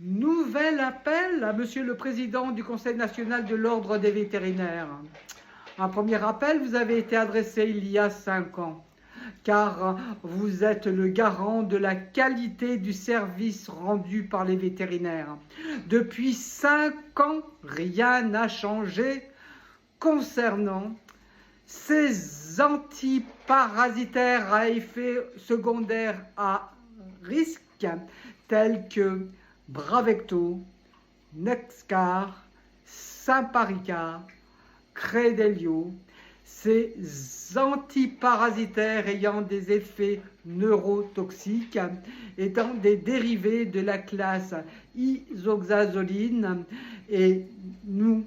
Nouvel appel à Monsieur le Président du Conseil national de l'Ordre des vétérinaires. Un premier appel vous avez été adressé il y a 5 ans, car vous êtes le garant de la qualité du service rendu par les vétérinaires. Depuis 5 ans, rien n'a changé concernant ces antiparasitaires à effet secondaire à risque, tels que Bravecto, Nexcar, Simparica, Credelio, ces antiparasitaires ayant des effets neurotoxiques, étant des dérivés de la classe isoxazoline, et nous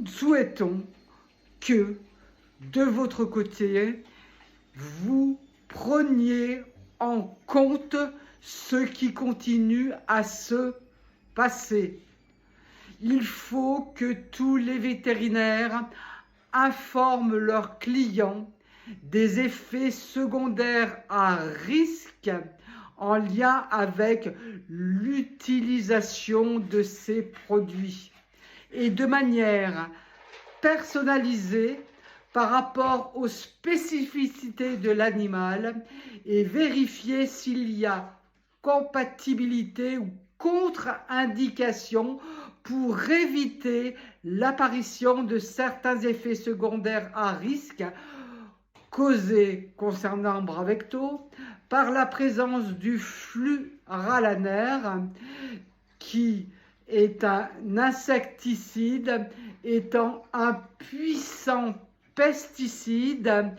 souhaitons que de votre côté, vous preniez en compte ce qui continue à se passer. Il faut que tous les vétérinaires informent leurs clients des effets secondaires à risque en lien avec l'utilisation de ces produits et de manière personnalisée par rapport aux spécificités de l'animal et vérifier s'il y a compatibilité ou contre-indication pour éviter l'apparition de certains effets secondaires à risque causés concernant Bravecto par la présence du fluoralanaire qui est un insecticide étant un puissant pesticide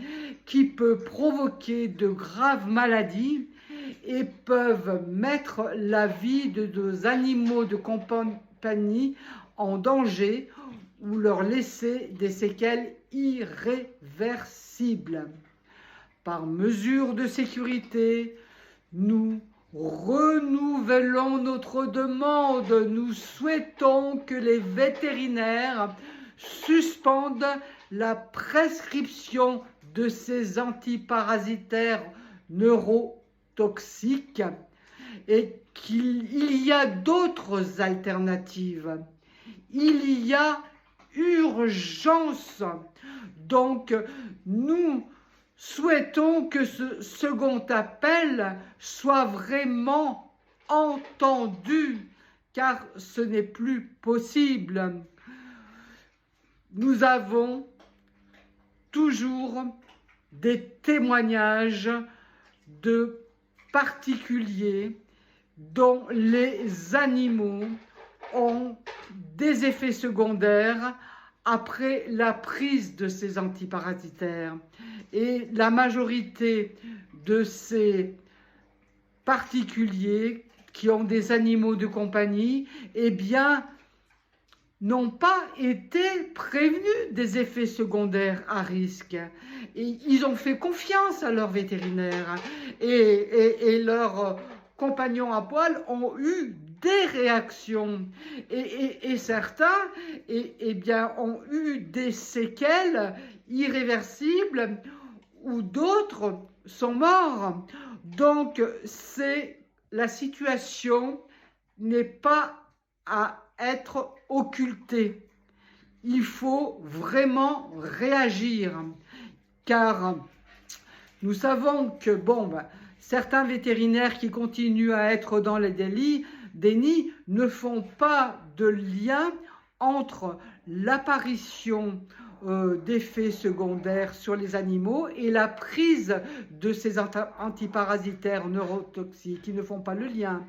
qui peut provoquer de graves maladies et peuvent mettre la vie de nos animaux de compagnie en danger ou leur laisser des séquelles irréversibles. Par mesure de sécurité, nous renouvelons notre demande. Nous souhaitons que les vétérinaires suspendent la prescription de ces antiparasitaires neurotoxiques et qu'il y a d'autres alternatives. Il y a urgence. Donc, nous souhaitons que ce second appel soit vraiment entendu, car ce n'est plus possible. Nous avons toujours des témoignages de particuliers dont les animaux ont des effets secondaires après la prise de ces antiparasitaires. Et la majorité de ces particuliers qui ont des animaux de compagnie, eh bien, n'ont pas été prévenus des effets secondaires à risque. Et ils ont fait confiance à leur vétérinaire et leurs compagnons à poil ont eu des réactions et certains bien, ont eu des séquelles irréversibles ou d'autres sont morts. Donc la situation n'est pas à être occultée. Il faut vraiment réagir car nous savons que certains vétérinaires qui continuent à être dans les dénis ne font pas de lien entre l'apparition d'effets secondaires sur les animaux et la prise de ces antiparasitaires neurotoxiques. Ils ne font pas le lien.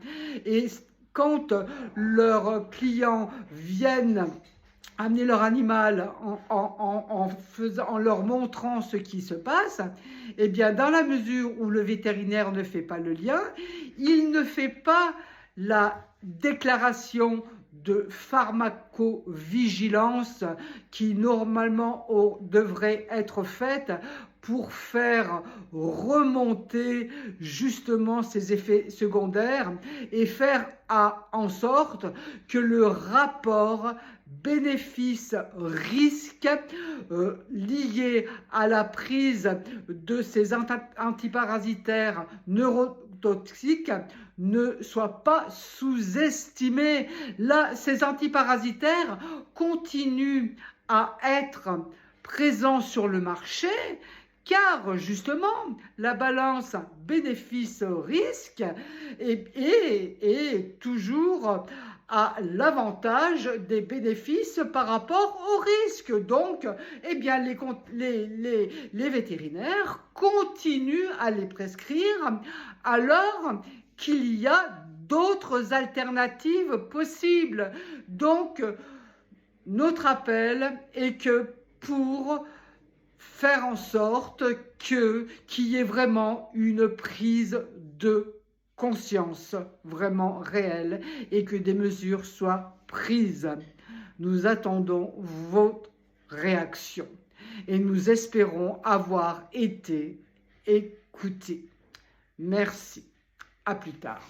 Et quand leurs clients viennent amener leur animal en leur montrant ce qui se passe, eh bien, dans la mesure où le vétérinaire ne fait pas le lien, il ne fait pas la déclaration de pharmacovigilance qui normalement devrait être faite pour faire remonter justement ces effets secondaires et faire en sorte que le rapport bénéfice-risque lié à la prise de ces antiparasitaires neurotoxiques toxiques ne soient pas sous-estimés. Là, ces antiparasitaires continuent à être présents sur le marché car justement la balance bénéfice-risque est toujours à l'avantage des bénéfices par rapport au risque. Donc, eh bien, les vétérinaires continuent à les prescrire alors qu'il y a d'autres alternatives possibles. Donc, notre appel est que pour faire en sorte qu'il y ait vraiment une prise de conscience vraiment réelle et que des mesures soient prises. Nous attendons votre réaction et nous espérons avoir été écoutés. Merci. À plus tard.